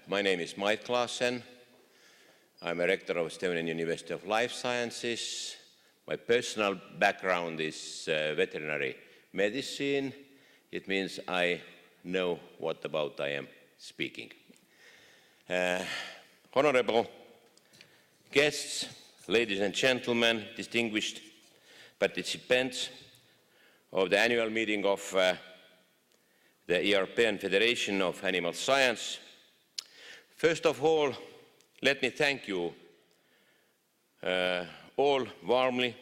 My name is Mait Klaassen. I'm a rector of Estonian University of Life Sciences. My personal background is veterinary medicine. It means I know what about I am speaking. Honorable guests, ladies and gentlemen, distinguished participants of the annual meeting of the European Federation of Animal Science. First of all, let me thank you all warmly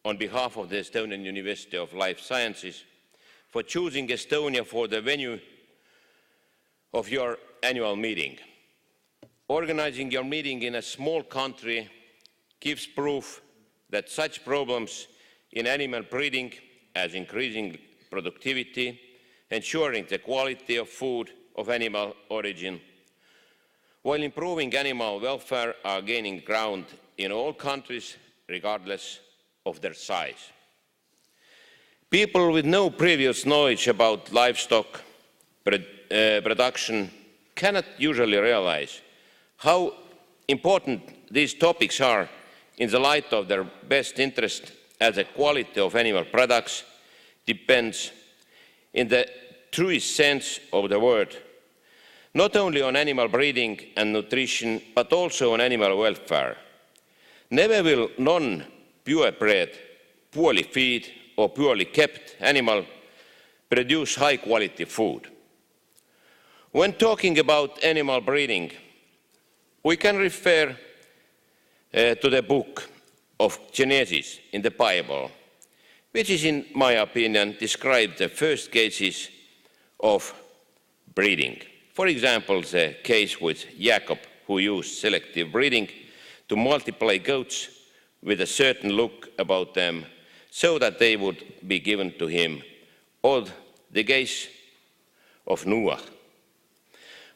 on behalf of the Estonian University of Life Sciences for choosing Estonia for the venue of your annual meeting. Organizing your meeting in a small country gives proof that such problems in animal breeding as increasing productivity, ensuring the quality of food of animal origin, while improving animal welfare are gaining ground in all countries regardless of their size. People with no previous knowledge about livestock production cannot usually realize how important these topics are in the light of their best interest, as the quality of animal products depends, in the truest sense of the word, not only on animal breeding and nutrition, but also on animal welfare. Never will non-purebred, poorly fed or poorly kept animal produce high-quality food. When talking about animal breeding, we can refer to the book of Genesis in the Bible, which is, in my opinion, describes the first cases of breeding. For example, the case with Jacob, who used selective breeding to multiply goats with a certain look about them so that they would be given to him, or the case of Noah.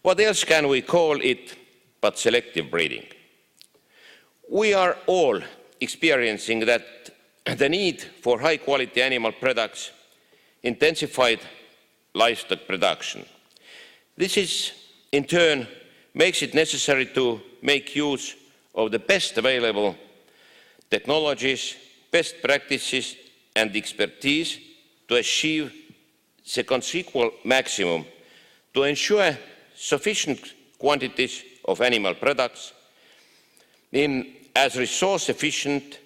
What else can we call it but selective breeding? We are all experiencing that the need for high-quality animal products intensified livestock production. This in turn makes it necessary to make use of the best available technologies, best practices and expertise to achieve the consequent maximum, to ensure sufficient quantities of animal products in as resource efficient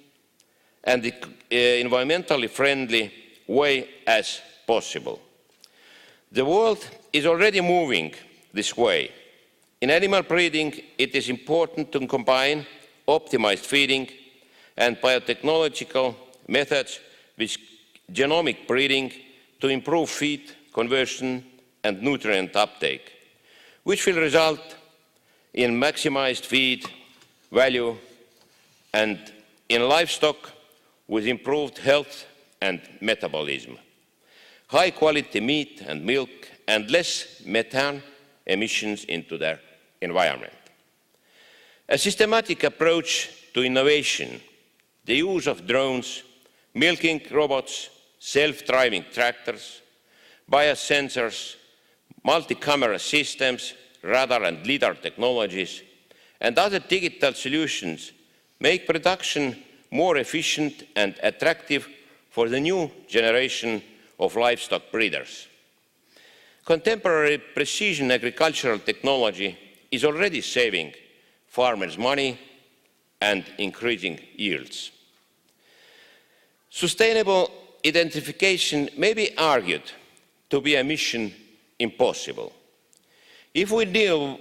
and environmentally friendly way as possible. The world is already moving this way. In animal breeding, it is important to combine optimized feeding and biotechnological methods with genomic breeding to improve feed conversion and nutrient uptake, which will result in maximized feed value and in livestock with improved health and metabolism, high quality meat and milk, and less methane emissions into their environment. A systematic approach to innovation, the use of drones, milking robots, self-driving tractors, biosensors, multi-camera systems, radar and LiDAR technologies, and other digital solutions make production more efficient and attractive for the new generation of livestock breeders. Contemporary precision agricultural technology is already saving farmers money and increasing yields. Sustainable identification may be argued to be a mission impossible. If we deal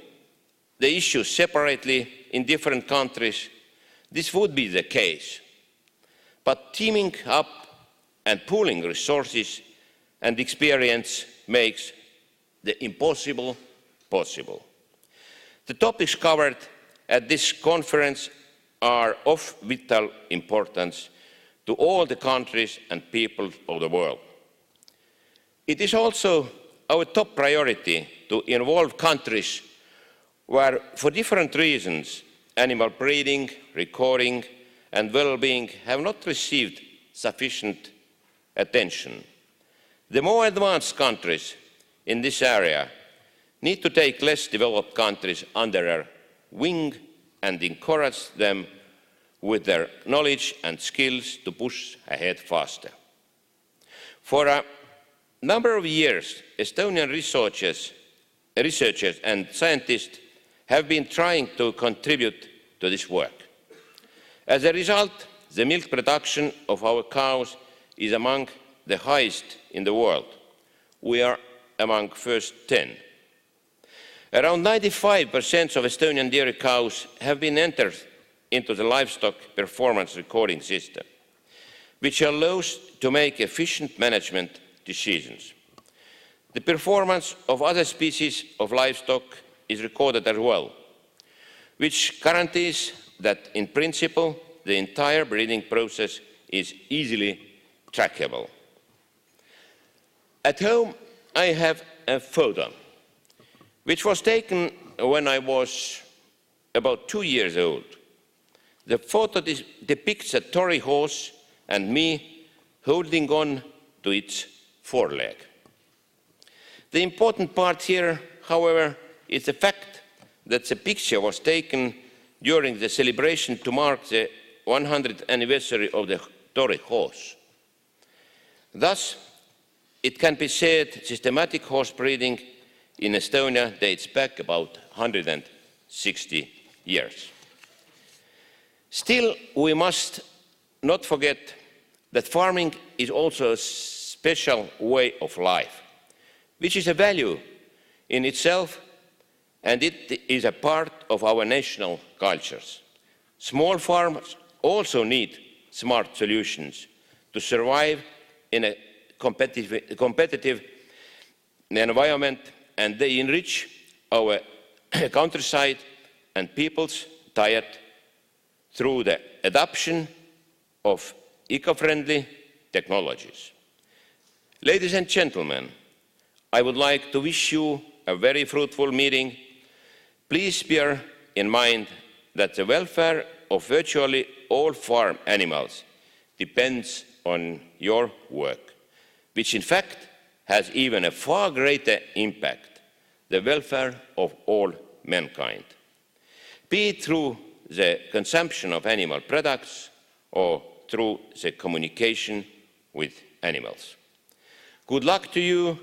the issues separately in different countries, this would be the case. But teaming up and pooling resources and experience makes the impossible possible. The topics covered at this conference are of vital importance to all the countries and people of the world. It is also our top priority to involve countries where, for different reasons, animal breeding, recording, and well-being have not received sufficient attention. The more advanced countries in this area need to take less developed countries under their wing and encourage them with their knowledge and skills to push ahead faster. For a number of years, Estonian researchers and scientists have been trying to contribute to this work. As a result, the milk production of our cows is among the highest in the world. We are among first 10. Around 95% of Estonian dairy cows have been entered into the livestock performance recording system, which allows to make efficient management decisions. The performance of other species of livestock is recorded as well, which guarantees that, in principle, the entire breeding process is easily trackable. At home, I have a photo, which was taken when I was about 2 years old. The photo depicts a Tory horse and me holding on to its foreleg. The important part here, however, is the fact that the picture was taken during the celebration to mark the 100th anniversary of the Tory horse. Thus, it can be said systematic horse breeding in Estonia dates back about 160 years. Still, we must not forget that farming is also a special way of life, which is a value in itself, and it is a part of our national cultures. Small farmers also need smart solutions to survive in a competitive environment, and they enrich our countryside and people's diet through the adoption of eco-friendly technologies. Ladies and gentlemen, I would like to wish you a very fruitful meeting. Please bear in mind that the welfare of virtually all farm animals depends on your work, which in fact has even a far greater impact, the welfare of all mankind, be it through the consumption of animal products or through the communication with animals. Good luck to you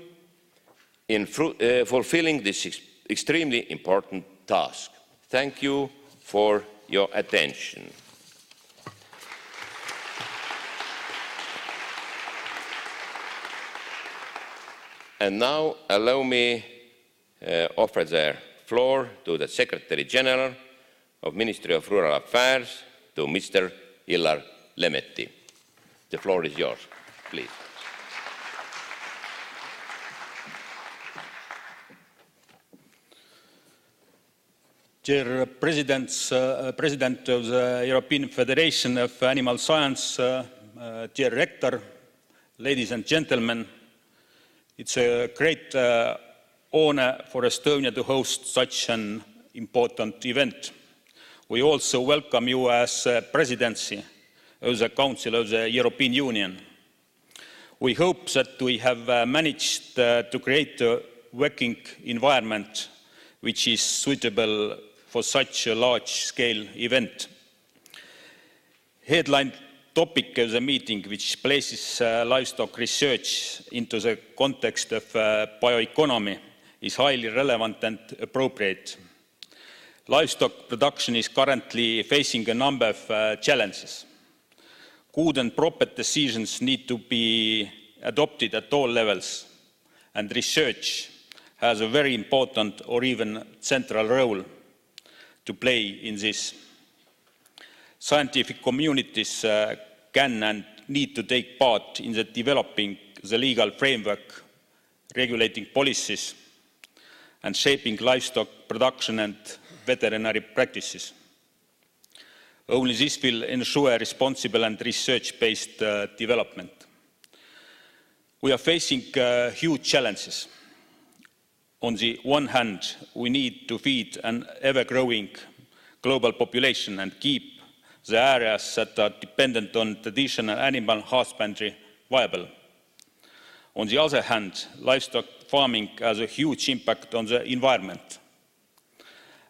in fulfilling this extremely important task. Thank you for your attention. And now allow me offer the floor to the Secretary General of Ministry of Rural Affairs, to Mr. Illar Lemetti. The floor is yours, please. Dear President of the European Federation of Animal Science, dear Rector, ladies and gentlemen, it's a great honor for Estonia to host such an important event. We also welcome you as presidency of the Council of the European Union. We hope that we have managed to create a working environment which is suitable for such a large-scale event. Headline topic of the meeting, which places livestock research into the context of bioeconomy, is highly relevant and appropriate. Livestock production is currently facing a number of challenges. Good and proper decisions need to be adopted at all levels, and research has a very important or even central role to play in this. Scientific communities can and need to take part in the developing the legal framework, regulating policies, and shaping livestock production and veterinary practices. Only this will ensure responsible and research-based development. We are facing huge challenges. On the one hand, we need to feed an ever-growing global population and keep the areas that are dependent on traditional animal husbandry viable. On the other hand, livestock farming has a huge impact on the environment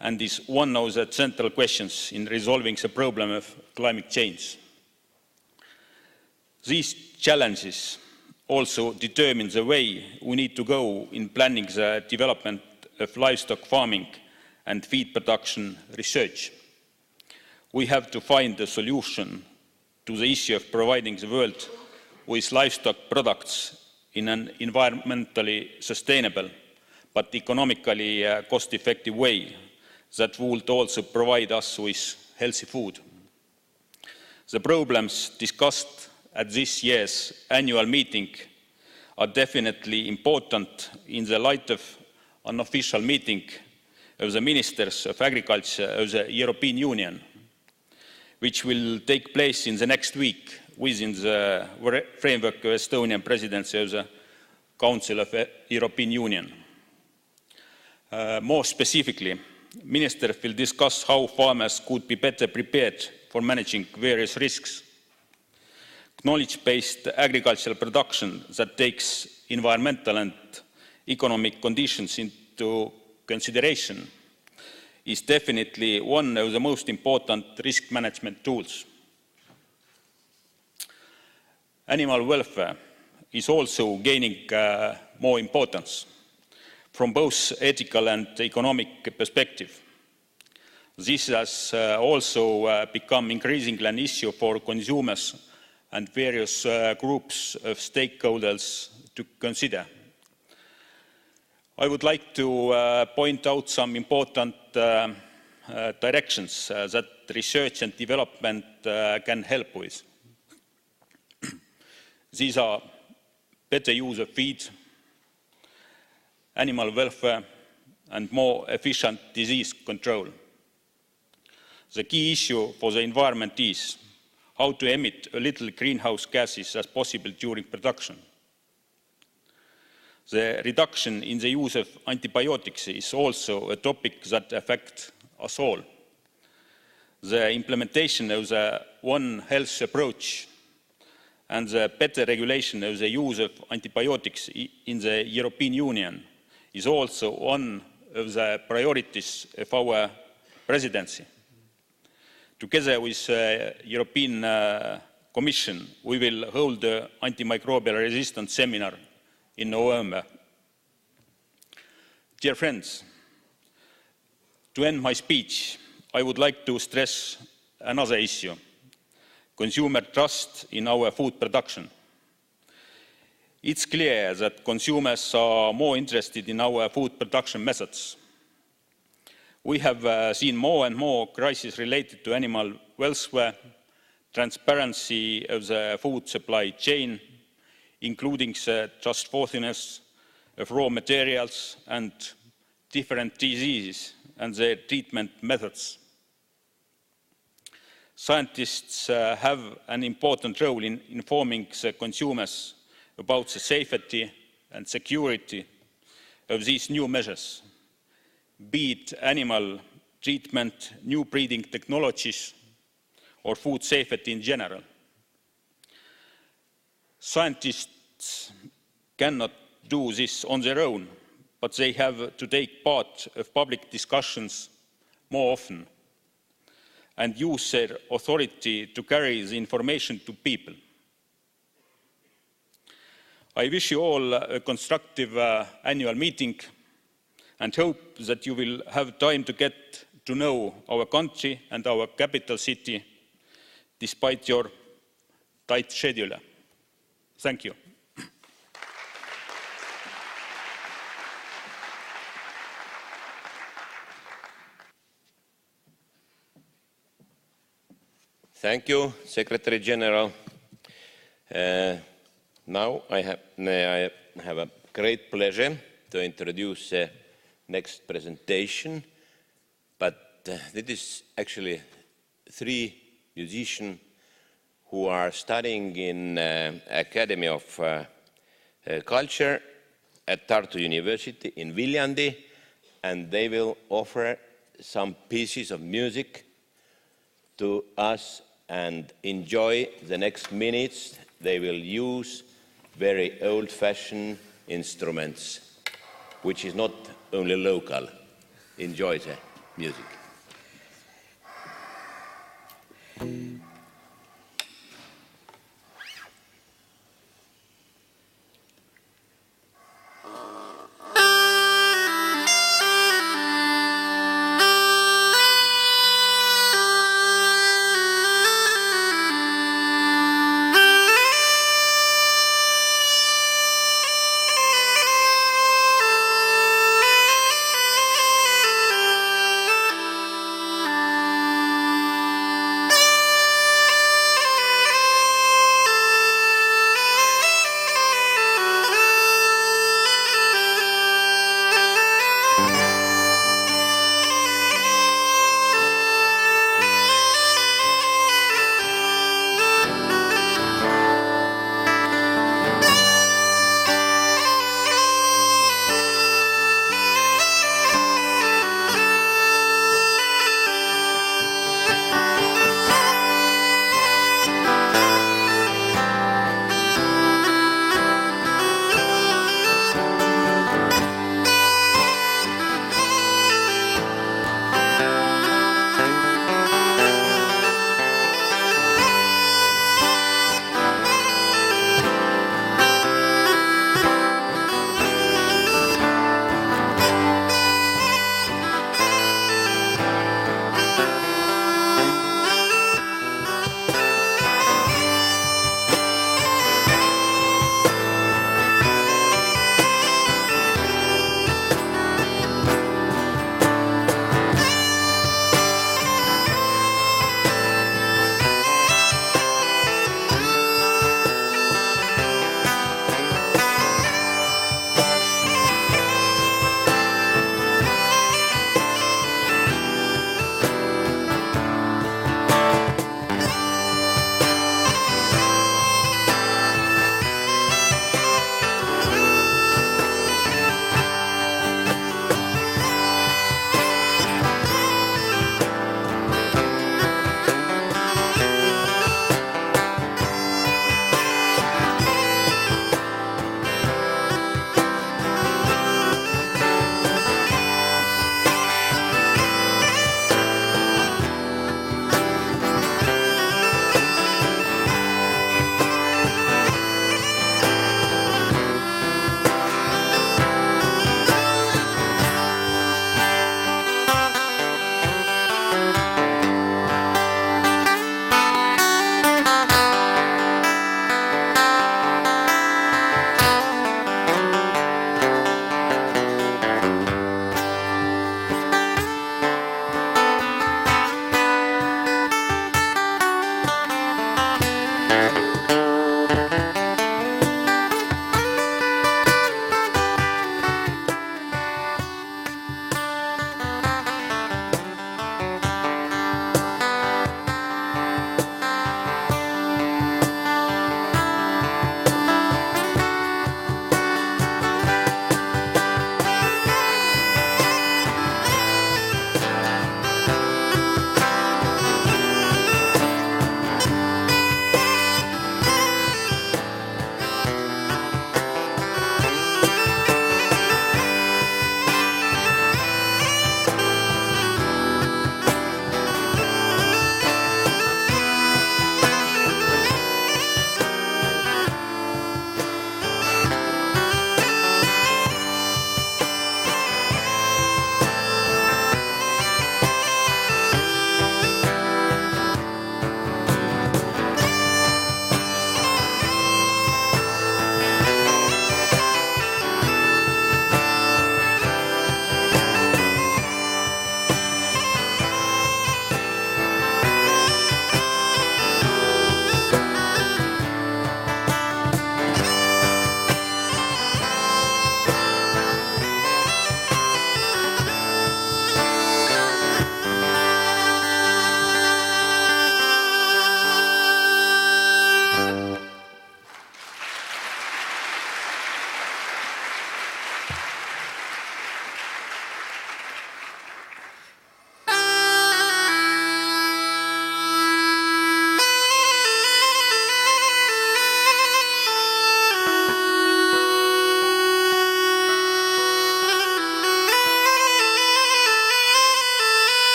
and is one of the central questions in resolving the problem of climate change. These challenges also determine the way we need to go in planning the development of livestock farming and feed production research. We have to find a solution to the issue of providing the world with livestock products in an environmentally sustainable but economically cost-effective way that would also provide us with healthy food. The problems discussed at this year's annual meeting are definitely important in the light of an official meeting of the Ministers of Agriculture of the European Union, which will take place in the next week within the framework of Estonian presidency of the Council of the European Union. More specifically, ministers will discuss how farmers could be better prepared for managing various risks. Knowledge-based agricultural production that takes environmental and economic conditions into consideration is definitely one of the most important risk management tools. Animal welfare is also gaining more importance from both ethical and economic perspective. This has also become increasingly an issue for consumers and various groups of stakeholders to consider. I would like to point out some important directions that research and development can help with. These are better use of feed, animal welfare, and more efficient disease control. The key issue for the environment is how to emit as little greenhouse gases as possible during production. The reduction in the use of antibiotics is also a topic that affects us all. The implementation of the One Health approach and the better regulation of the use of antibiotics in the European Union is also one of the priorities of our presidency. Together with the European Commission, we will hold the antimicrobial resistance seminar in November. Dear friends, to end my speech, I would like to stress another issue: consumer trust in our food production. It's clear that consumers are more interested in our food production methods. We have seen more and more crises related to animal welfare, transparency of the food supply chain, including the trustworthiness of raw materials and different diseases and their treatment methods. Scientists have an important role in informing the consumers about the safety and security of these new measures, be it animal treatment, new breeding technologies, or food safety in general. Scientists cannot do this on their own, but they have to take part of public discussions more often and use their authority to carry the information to people. I wish you all a constructive annual meeting and hope that you will have time to get to know our country and our capital city despite your tight schedule. Thank you. Thank you, Secretary General. Now I have a great pleasure to introduce the next presentation, but this is actually 3 musicians who are studying in Academy of Culture at Tartu University in Viljandi, and they will offer some pieces of music to us and enjoy the next minutes they will use very old-fashioned instruments, which is not only local. Enjoy the music.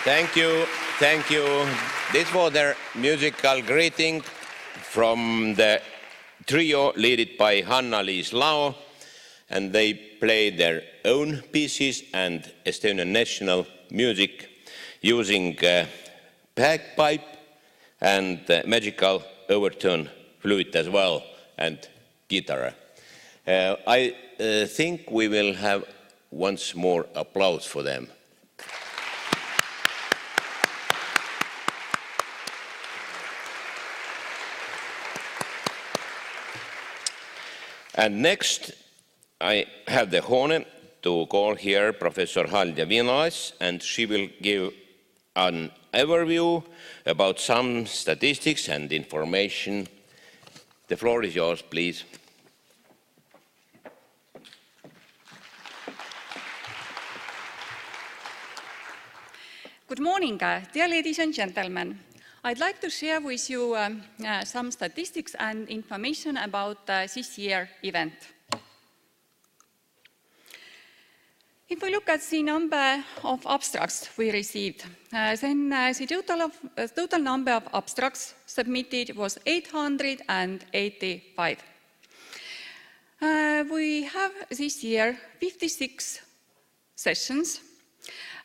Thank you, thank you. This was their musical greeting from the trio led by Hanna-Liis Lao, and they played their own pieces and Estonian national music using bagpipe and magical overtone flute as well, and guitar. I think we will have once more applause for them. And next, I have the honor to call here Professor Haldja Viinaas, and she will give an overview about some statistics and information. The floor is yours, please. Good morning, dear ladies and gentlemen. I'd like to share with you some statistics and information about this year's event. If we look at the number of abstracts we received, then the total number of abstracts submitted was 885. We have this year 56 sessions.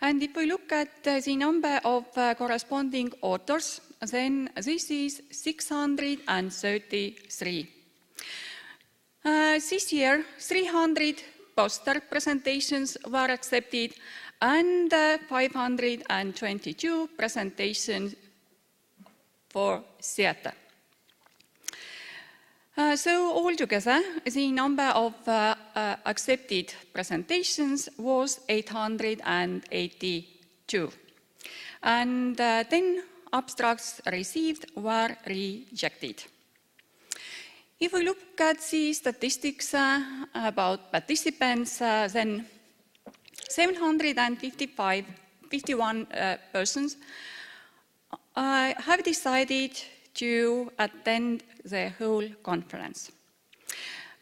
And if we look at the number of corresponding authors, then this is 633. This year, 300 poster presentations were accepted and 522 presentations for theatre. So altogether, the number of accepted presentations was 882, and 10 abstracts received were rejected. If we look at the statistics about participants, then 751 persons have decided to attend the whole conference.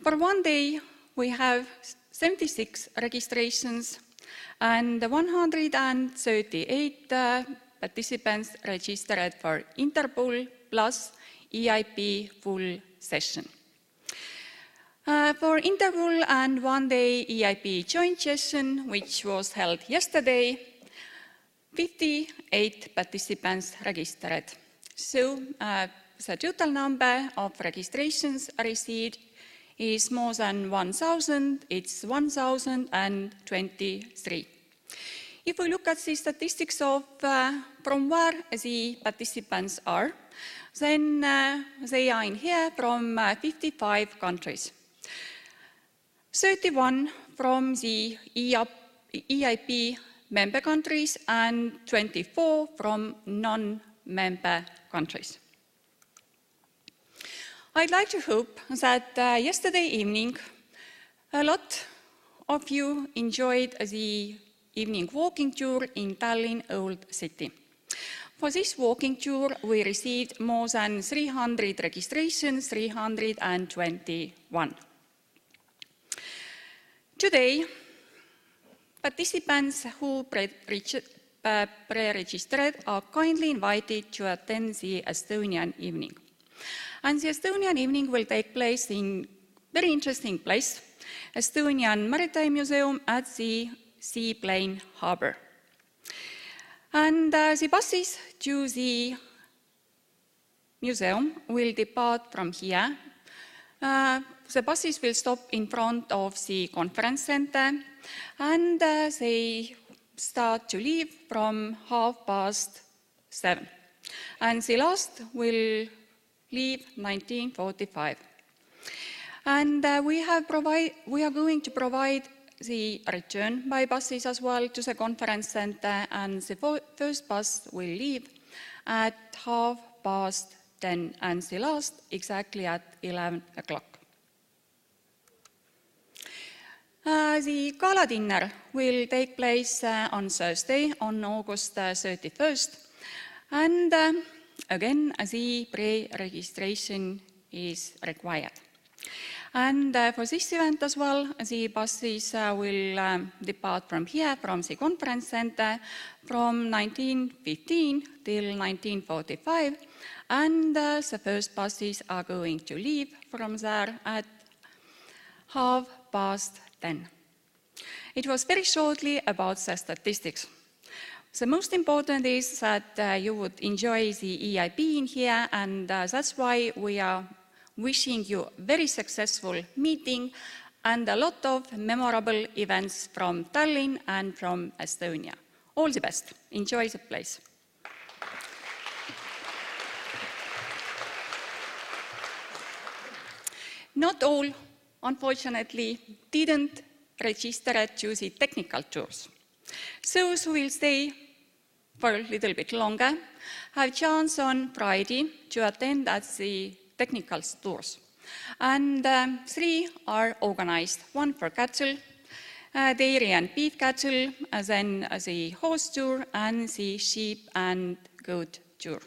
For one day, we have 76 registrations and 138 participants registered for Interpol plus EAAP full session. For Interpol and one-day EAAP joint session, which was held yesterday, 58 participants registered. So the total number of registrations received is more than 1,000. It's 1,023. If we look at the statistics of from where the participants are, then they are in here from 55 countries. 31 from the EAAP member countries and 24 from non-member countries. I'd like to hope that yesterday evening a lot of you enjoyed the evening walking tour in Tallinn Old City. For this walking tour, we received more than 300 registrations, 321. Today, participants who pre-registered are kindly invited to attend the Estonian evening. And the Estonian evening will take place in a very interesting place, Estonian Maritime Museum at the Seaplane Harbour. And the buses to the museum will depart from here. The buses will stop in front of the conference center, and they start to leave from 7:30. And the last will leave 19:45. And we are going to provide the return by buses as well to the conference center, and the first bus will leave at 10:30, and the last exactly at 11 o'clock. The gala dinner will take place on Thursday, on August 31st, and again, the pre-registration is required. And for this event as well, the buses will depart from here, from the conference center, from 19:15 till 19:45, and the first buses are going to leave from there at 10:30. It was very shortly about the statistics. The most important is that you would enjoy the EAAP in here, and that's why we are wishing you a very successful meeting and a lot of memorable events from Tallinn and from Estonia. All the best. Enjoy the place. Not all, unfortunately, didn't register to the technical tours. Those who will stay for a little bit longer have chance on Friday to attend at the technical tours. And 3 are organized. 1 for cattle, dairy and beef cattle, then the horse tour, and the sheep and goat tour.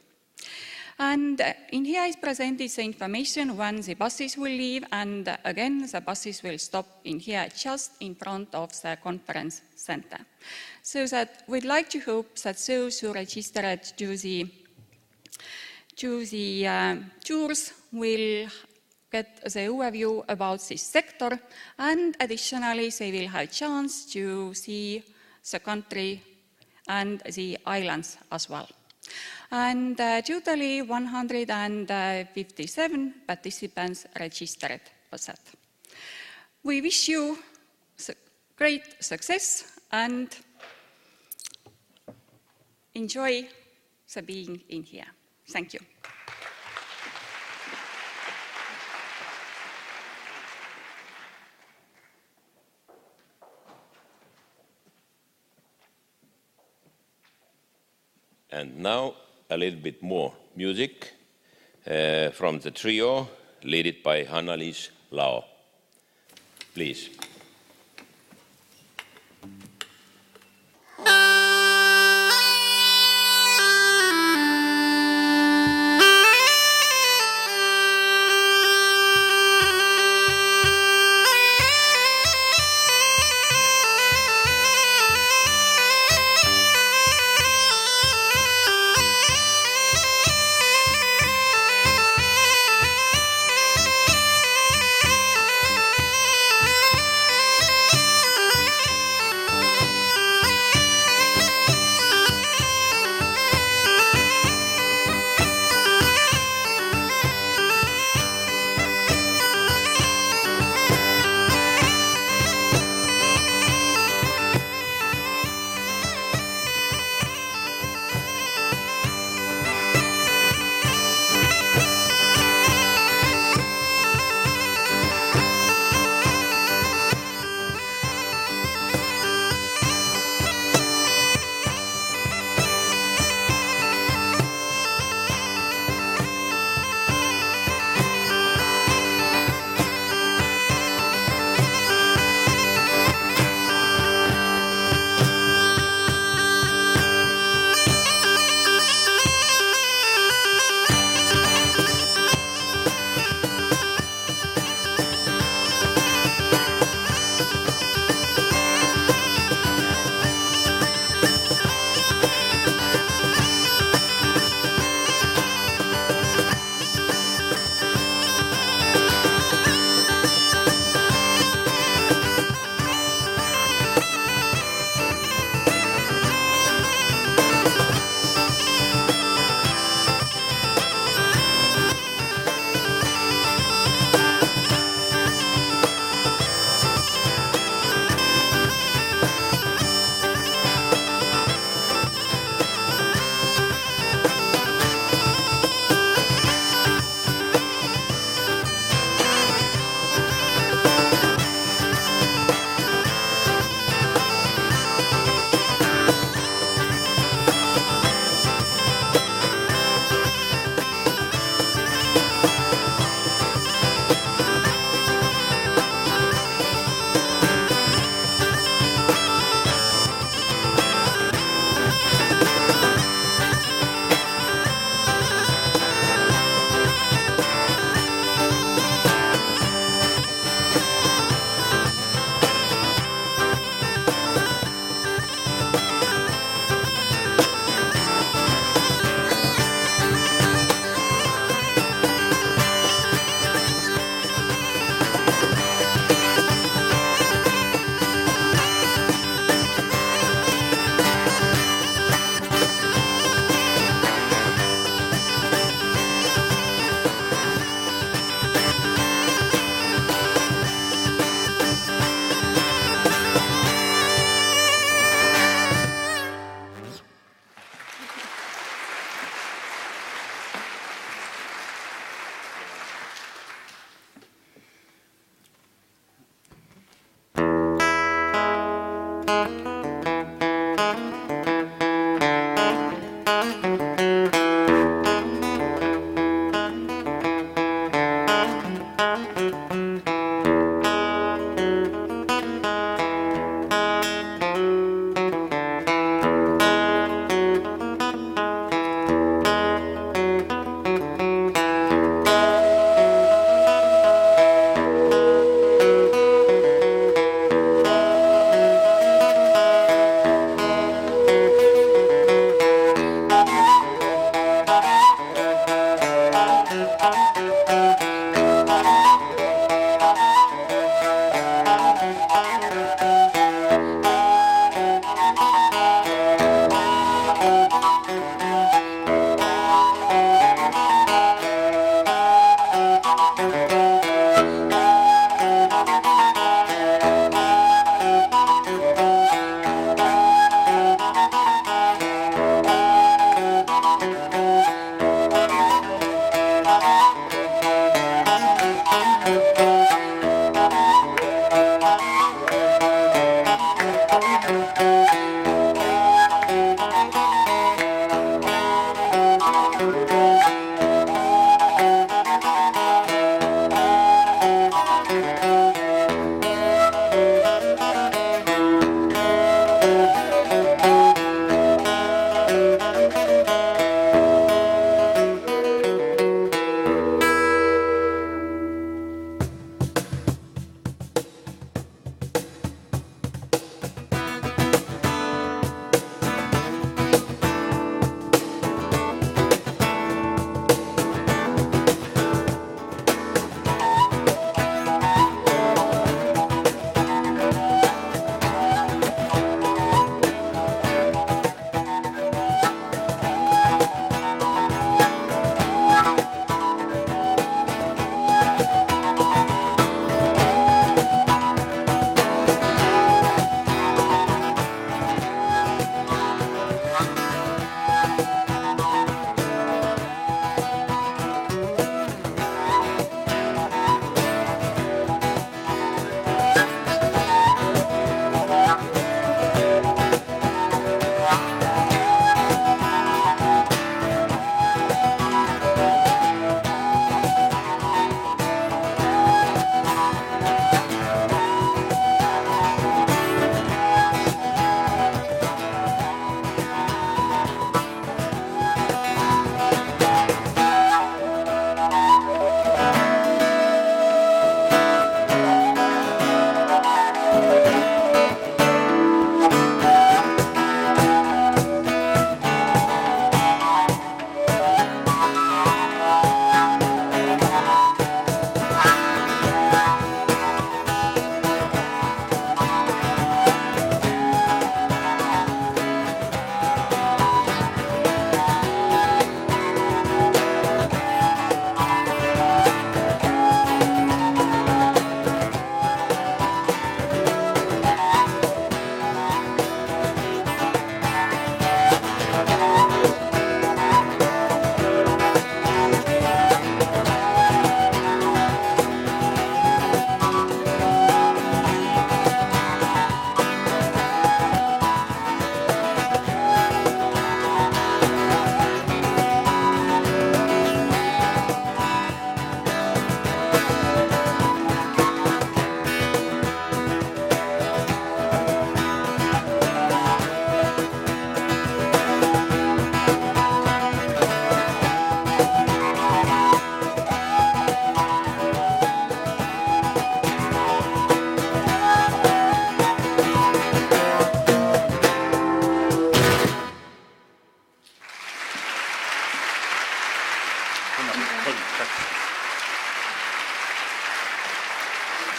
And in here is presented the information when the buses will leave, and again the buses will stop in here just in front of the conference center. So that we'd like to hope that those who registered to the tours will get the overview about this sector, and additionally they will have a chance to see the country and the islands as well. And totally 157 participants registered for that. We wish you great success and enjoy the being in here. Thank you. And now a little bit more music from the trio, led by Hanna-Liis Lao. Please.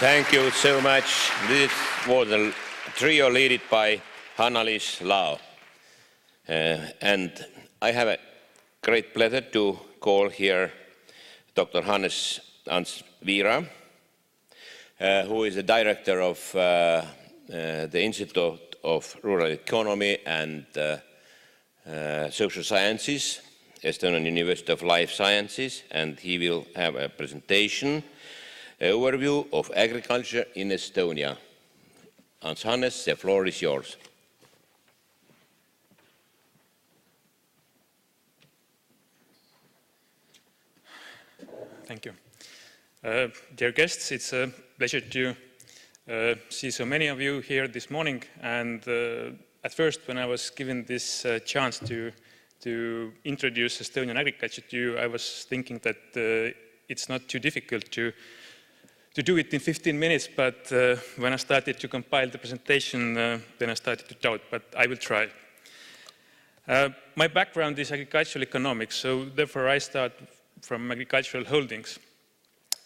Thank you so much. This was a trio led by Hanna-Liis Lao. And I have a great pleasure to call here Dr. Hannes Vira, who is the director of the Institute of Rural Economy and Social Sciences, Estonian University of Life Sciences, and he will have a presentation, overview of agriculture in Estonia. Hannes, the floor is yours. Thank you. Dear guests, it's a pleasure to see so many of you here this morning. And at first, when I was given this chance to introduce Estonian agriculture to you, I was thinking that it's not too difficult to do it in 15 minutes, but when I started to compile the presentation, then I started to doubt, but I will try. My background is agricultural economics, so therefore I start from agricultural holdings.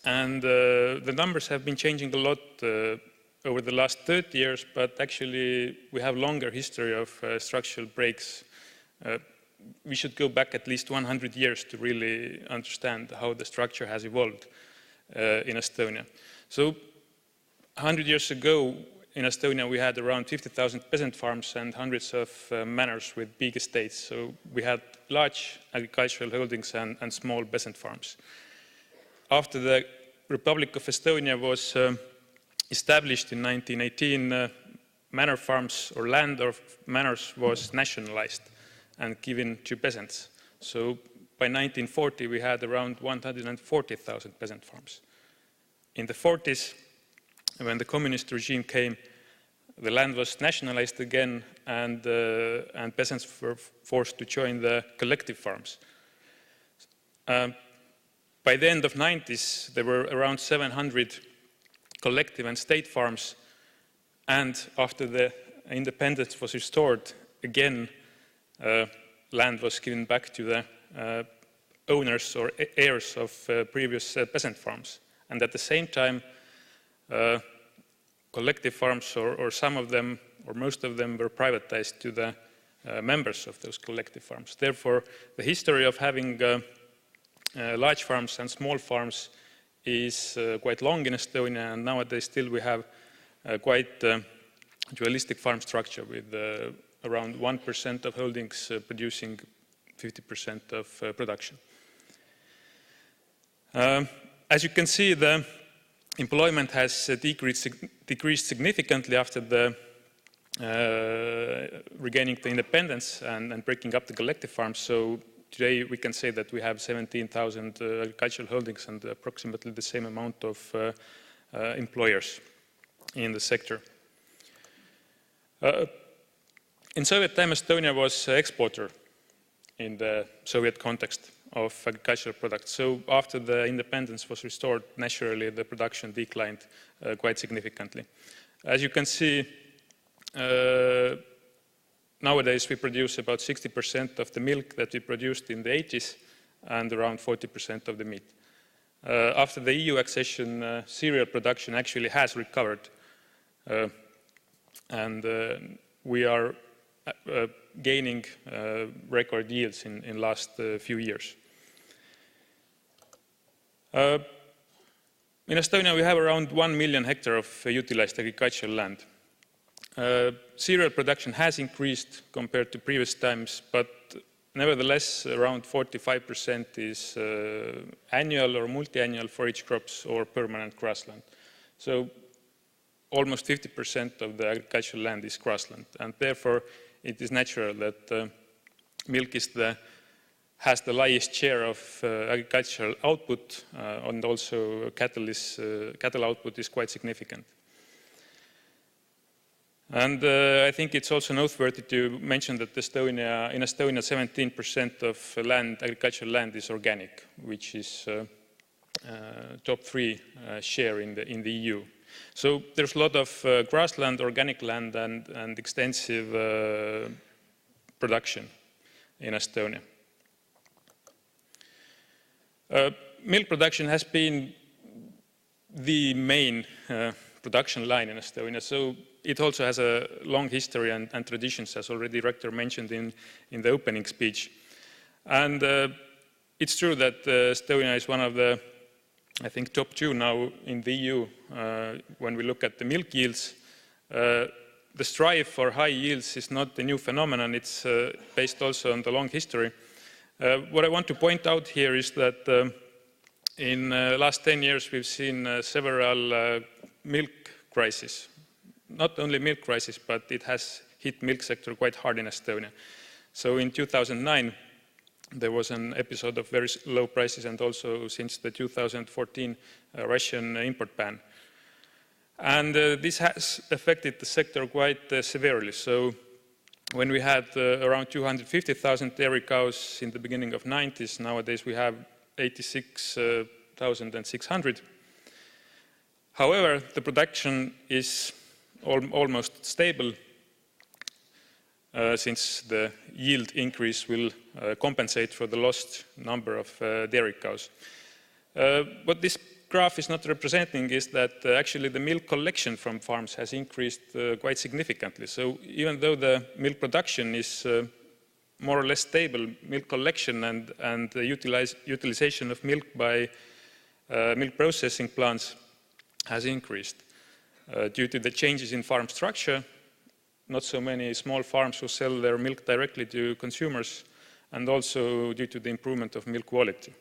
And the numbers have been changing a lot over the last 30 years, but actually we have longer history of structural breaks. We should go back at least 100 years to really understand how the structure has evolved in Estonia. So 100 years ago in Estonia we had around 50,000 peasant farms and hundreds of manors with big estates. So we had large agricultural holdings and small peasant farms. After the Republic of Estonia was established in 1918, manor farms or land of manors was nationalized and given to peasants. So by 1940, we had around 140,000 peasant farms. In the 40s, when the communist regime came, the land was nationalized again, and peasants were forced to join the collective farms. By the end of the 90s, there were around 700 collective and state farms, and after the independence was restored, again, land was given back to the owners or heirs of previous peasant farms. And at the same time, collective farms, or some of them, or most of them, were privatized to the members of those collective farms. Therefore, the history of having large farms and small farms is quite long in Estonia, and nowadays still we have quite dualistic farm structure with around 1% of holdings producing 50% of production. As you can see, the employment has decreased significantly after the regaining the independence and breaking up the collective farms. So today we can say that we have 17,000 agricultural holdings and approximately the same amount of employers in the sector. In Soviet time, Estonia was an exporter in the Soviet context of agricultural products. So after the independence was restored, naturally the production declined quite significantly. As you can see, nowadays we produce about 60% of the milk that we produced in the 80s, and around 40% of the meat. After the EU accession, cereal production actually has recovered, and we are gaining record yields in last few years. In Estonia, we have around 1 million hectares of utilized agricultural land. Cereal production has increased compared to previous times, but nevertheless, around 45% is annual or multi-annual forage crops or permanent grassland. So almost 50% of the agricultural land is grassland, and therefore it is natural that milk has the highest share of agricultural output, and also cattle output is quite significant. And I think it's also noteworthy to mention that in Estonia, 17% of agricultural land is organic, which is top 3 share in the EU. So there's a lot of grassland, organic land, and extensive production in Estonia. Milk production has been the main production line in Estonia, so it also has a long history and traditions, as already Rector mentioned in the opening speech. And it's true that Estonia is one of the, I think, top 2 now in the EU when we look at the milk yields. The strive for high yields is not a new phenomenon, it's based also on the long history. What I want to point out here is that in the last 10 years we've seen several milk crises. Not only milk crisis, but it has hit milk sector quite hard in Estonia. So in 2009, there was an episode of very low prices, and also since the 2014 Russian import ban. And this has affected the sector quite severely. So when we had around 250,000 dairy cows in the beginning of the 90s, nowadays we have 86,600. However, the production is almost stable since the yield increase will compensate for the lost number of dairy cows. What this graph is not representing is that actually the milk collection from farms has increased quite significantly. So even though the milk production is more or less stable, milk collection and the utilization of milk by milk processing plants has increased. Due to the changes in farm structure, not so many small farms who sell their milk directly to consumers, and also due to the improvement of milk quality.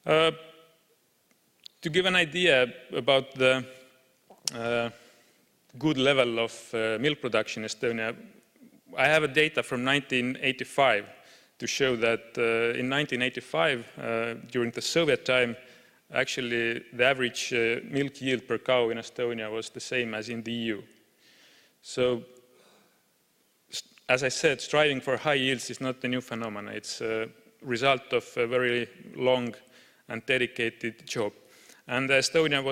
To give an idea about the good level of milk production in Estonia, I have a data from 1985 to show that in 1985, during the Soviet time, actually the average milk yield per cow in Estonia was the same as in the EU. So, as I said, striving for high yields is not a new phenomenon. It's a result of a very long and dedicated job. And Estonia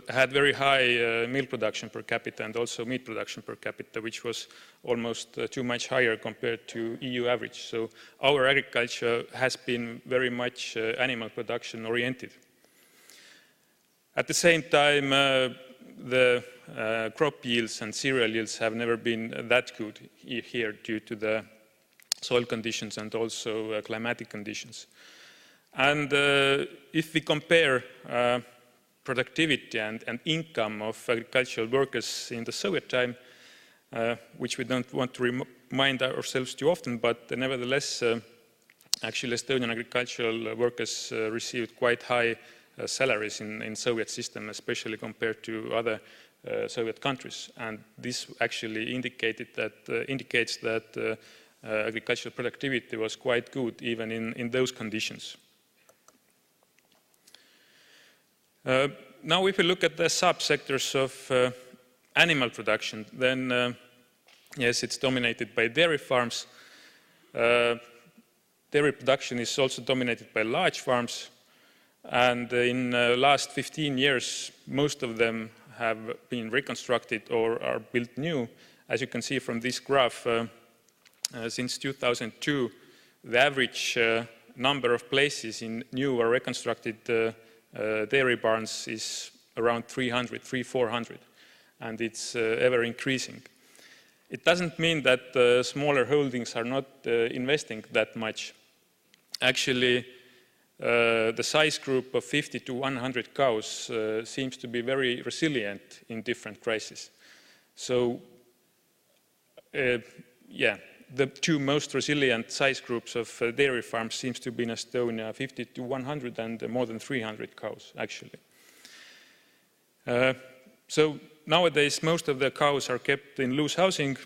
had very high milk production per capita and also meat production per capita, which was almost too much higher compared to EU average. So our agriculture has been very much animal production oriented. At the same time, the crop yields and cereal yields have never been that good here due to the soil conditions and also climatic conditions. And if we compare productivity and income of agricultural workers in the Soviet time, which we don't want to remind ourselves too often, but nevertheless, actually Estonian agricultural workers received quite high salaries in Soviet system, especially compared to other Soviet countries. And this actually indicates that agricultural productivity was quite good even in those conditions. Now, if we look at the subsectors of animal production, then yes, it's dominated by dairy farms. Dairy production is also dominated by large farms, and in the last 15 years, most of them have been reconstructed or are built new. As you can see from this graph, since 2002, the average number of places in new or reconstructed dairy barns is around 300-400, and it's ever increasing. It doesn't mean that smaller holdings are not investing that much. Actually, the size group of 50 to 100 cows seems to be very resilient in different crises. So, yeah, the two most resilient size groups of dairy farms seems to be in Estonia 50 to 100 and more than 300 cows, actually. So nowadays, most of the cows are kept in loose housing.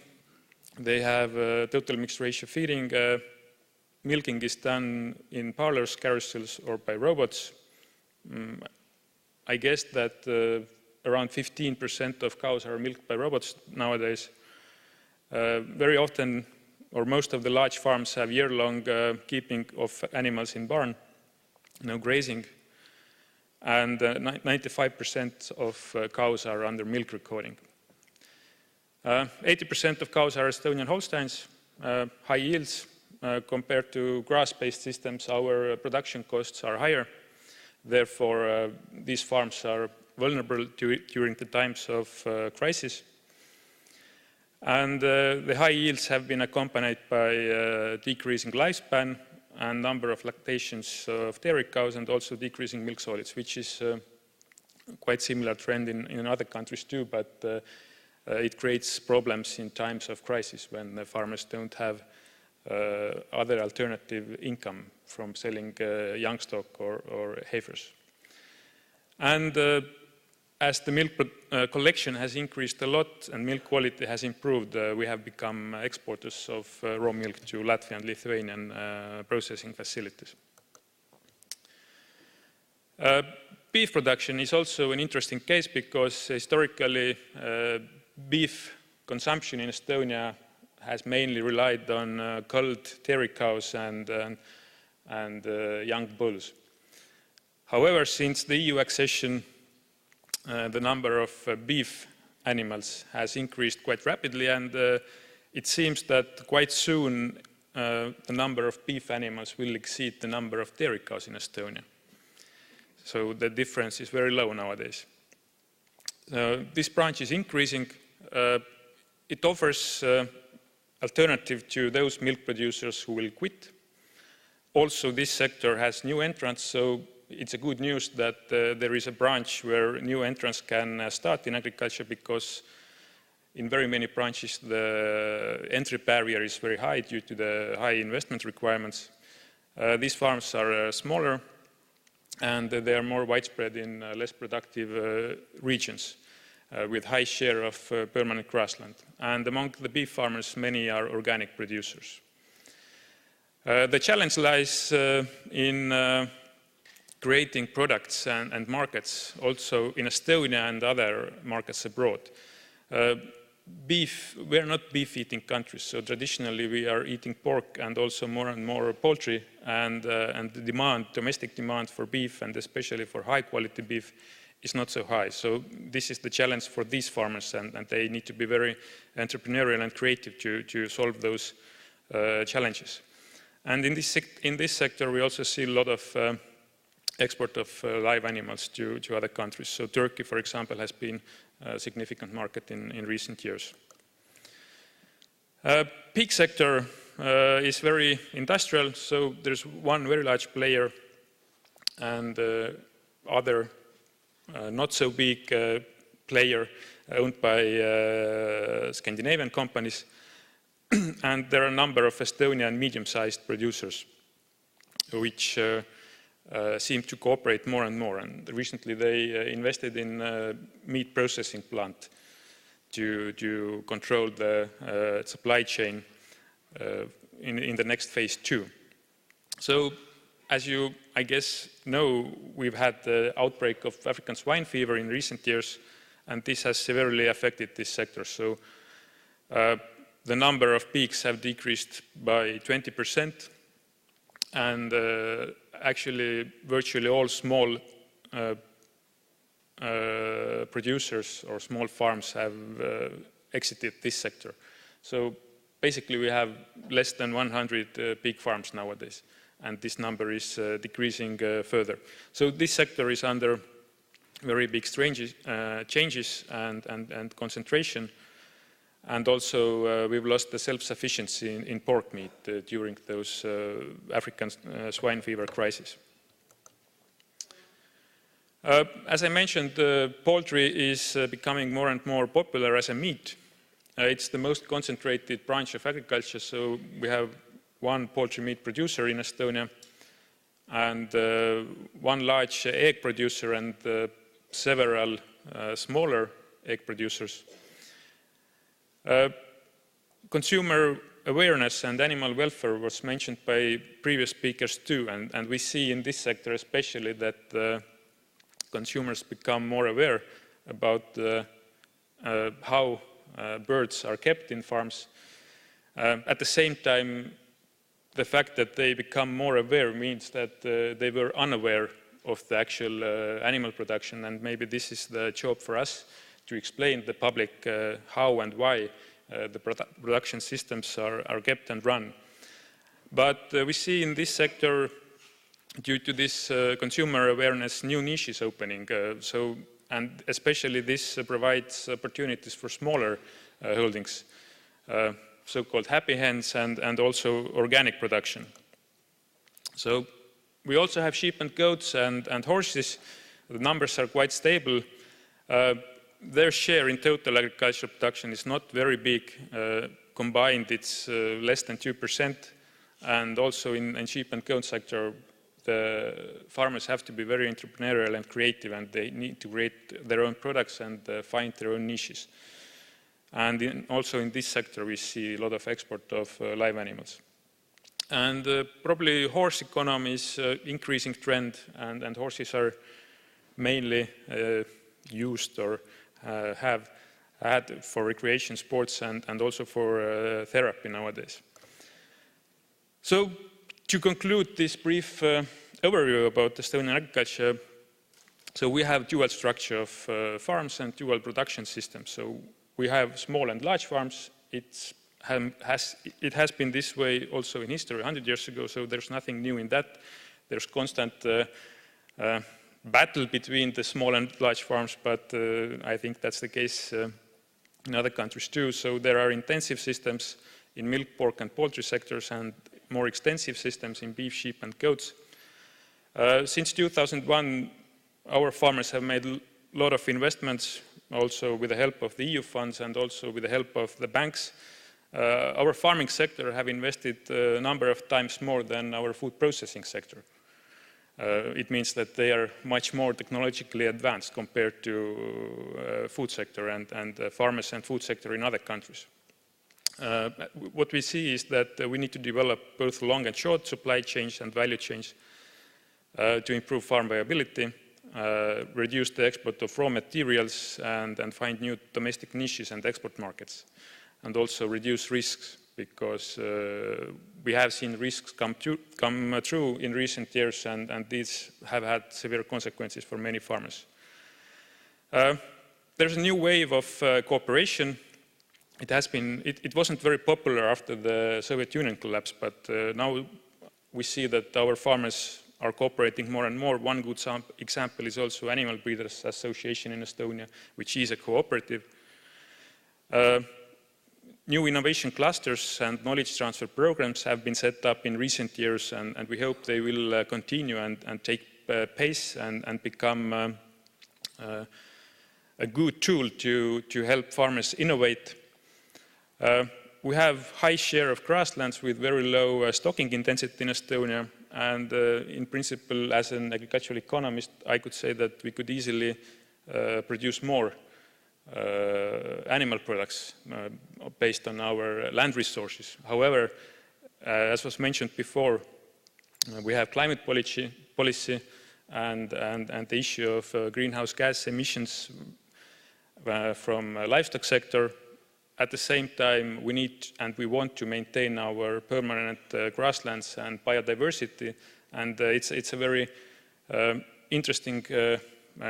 They have total mixed ratio feeding. Milking is done in parlors, carousels, or by robots. I guess that around 15% of cows are milked by robots nowadays. Very often, or most of the large farms have year-long keeping of animals in barn, no grazing. And 95% of cows are under milk recording. 80% of cows are Estonian Holsteins, high yields. Compared to grass-based systems, our production costs are higher. Therefore, these farms are vulnerable during the times of crisis. And the high yields have been accompanied by decreasing lifespan and number of lactations of dairy cows, and also decreasing milk solids, which is quite similar trend in other countries too, but it creates problems in times of crisis when the farmers don't have other alternative income from selling young stock or heifers. And as the milk collection has increased a lot and milk quality has improved, we have become exporters of raw milk to Latvian and Lithuanian processing facilities. Beef production is also an interesting case because historically beef consumption in Estonia has mainly relied on culled dairy cows and young bulls. However, since the EU accession, the number of beef animals has increased quite rapidly, and it seems that quite soon the number of beef animals will exceed the number of dairy cows in Estonia. So the difference is very low nowadays. This branch is increasing. It offers alternative to those milk producers who will quit. Also, this sector has new entrants, so it's a good news that there is a branch where new entrants can start in agriculture, because in very many branches the entry barrier is very high due to the high investment requirements. These farms are smaller and they are more widespread in less productive regions with high share of permanent grassland. And among the beef farmers, many are organic producers. The challenge lies in creating products and markets also in Estonia and other markets abroad. We are not beef-eating countries, so traditionally we are eating pork and also more and more poultry, and the domestic demand for beef, and especially for high-quality beef, is not so high. So this is the challenge for these farmers, and they need to be very entrepreneurial and creative to solve those challenges. And in this sector, we also see a lot of export of live animals to other countries. So Turkey, for example, has been a significant market in recent years. Pig sector is very industrial, so there's one very large player and other not so big player owned by Scandinavian companies. And there are a number of Estonian medium-sized producers which seem to cooperate more and more. And recently they invested in a meat processing plant to control the supply chain in the next phase 2. So, as you, I guess, know, we've had the outbreak of African swine fever in recent years, and this has severely affected this sector. So the number of pigs have decreased by 20%, and actually virtually all small producers or small farms have exited this sector. So basically we have less than 100 pig farms nowadays, and this number is decreasing further. So this sector is under very big changes and concentration. And also we've lost the self-sufficiency in pork meat during those African swine fever crisis. As I mentioned, poultry is becoming more and more popular as a meat. It's the most concentrated branch of agriculture, so we have one poultry meat producer in Estonia and one large egg producer and several smaller egg producers. Consumer awareness and animal welfare was mentioned by previous speakers too, and we see in this sector especially that consumers become more aware about how birds are kept in farms. At the same time, the fact that they become more aware means that they were unaware of the actual animal production, and maybe this is the job for us to explain the public how and why the production systems are kept and run. But we see in this sector, due to this consumer awareness, new niches opening. And especially this provides opportunities for smaller holdings, so-called happy hens and also organic production. So we also have sheep and goats and horses. The numbers are quite stable. Their share in total agricultural production is not very big. Combined, it's less than 2%. And also in sheep and goat sector, the farmers have to be very entrepreneurial and creative, and they need to create their own products and find their own niches. And also in this sector, we see a lot of export of live animals. And probably horse economy is increasing trend, and horses are mainly used or have had for recreation sports and also for therapy nowadays. So to conclude this brief overview about Estonian agriculture, so we have dual structure of farms and dual production systems. So we have small and large farms. It has been this way also in history 100 years ago, so there's nothing new in that. There's constant battle between the small and large farms, but I think that's the case in other countries too. So there are intensive systems in milk, pork and poultry sectors and more extensive systems in beef, sheep and goats. Since 2001, our farmers have made a lot of investments, also with the help of the EU funds and also with the help of the banks. Our farming sector have invested a number of times more than our food processing sector. It means that they are much more technologically advanced compared to food sector and farmers and food sector in other countries. What we see is that we need to develop both long and short supply chains and value chains to improve farm viability, reduce the export of raw materials and find new domestic niches and export markets, and also reduce risks, because we have seen risks come true in recent years, and these have had severe consequences for many farmers. There's a new wave of cooperation. It wasn't very popular after the Soviet Union collapse, but now we see that our farmers are cooperating more and more. One good example is also Animal Breeders Association in Estonia, which is a cooperative. New innovation clusters and knowledge transfer programs have been set up in recent years, and we hope they will continue and take pace and become a good tool to help farmers innovate. We have high share of grasslands with very low stocking intensity in Estonia, and in principle, as an agricultural economist, I could say that we could easily produce more animal products based on our land resources. However, as was mentioned before, we have climate policy and the issue of greenhouse gas emissions from livestock sector. At the same time, we need and we want to maintain our permanent grasslands and biodiversity, and it's a very interesting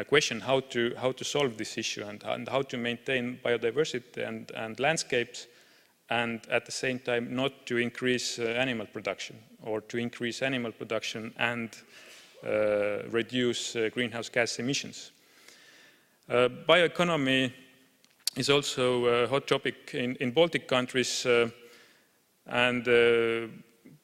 question how to solve this issue and how to maintain biodiversity and landscapes and at the same time not to increase animal production, or to increase animal production and reduce greenhouse gas emissions. Bioeconomy is also a hot topic in Baltic countries, and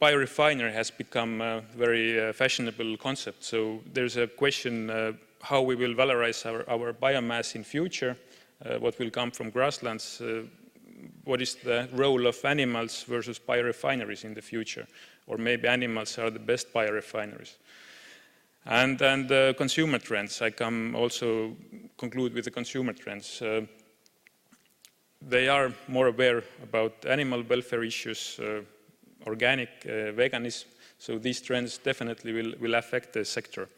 biorefinery has become a very fashionable concept. So there's a question how we will valorize our biomass in future, what will come from grasslands, what is the role of animals versus biorefineries in the future, or maybe animals are the best biorefineries. And consumer trends, I can also conclude with the consumer trends. They are more aware about animal welfare issues, organic, veganism, so these trends definitely will affect the sector.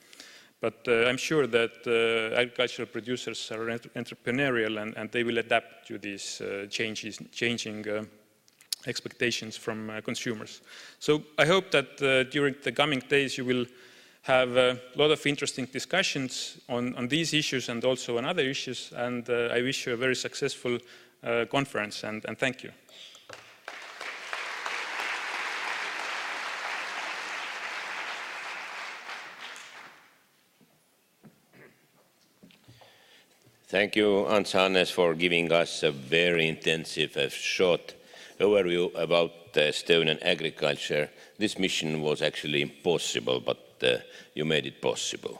But I'm sure that agricultural producers are entrepreneurial and they will adapt to these changing expectations from consumers. So I hope that during the coming days you will have a lot of interesting discussions on these issues and also on other issues, and I wish you a very successful conference, and thank you. Thank you, Hans-Hannes, for giving us a very intensive, short overview about Estonian agriculture. This mission was actually impossible, but you made it possible.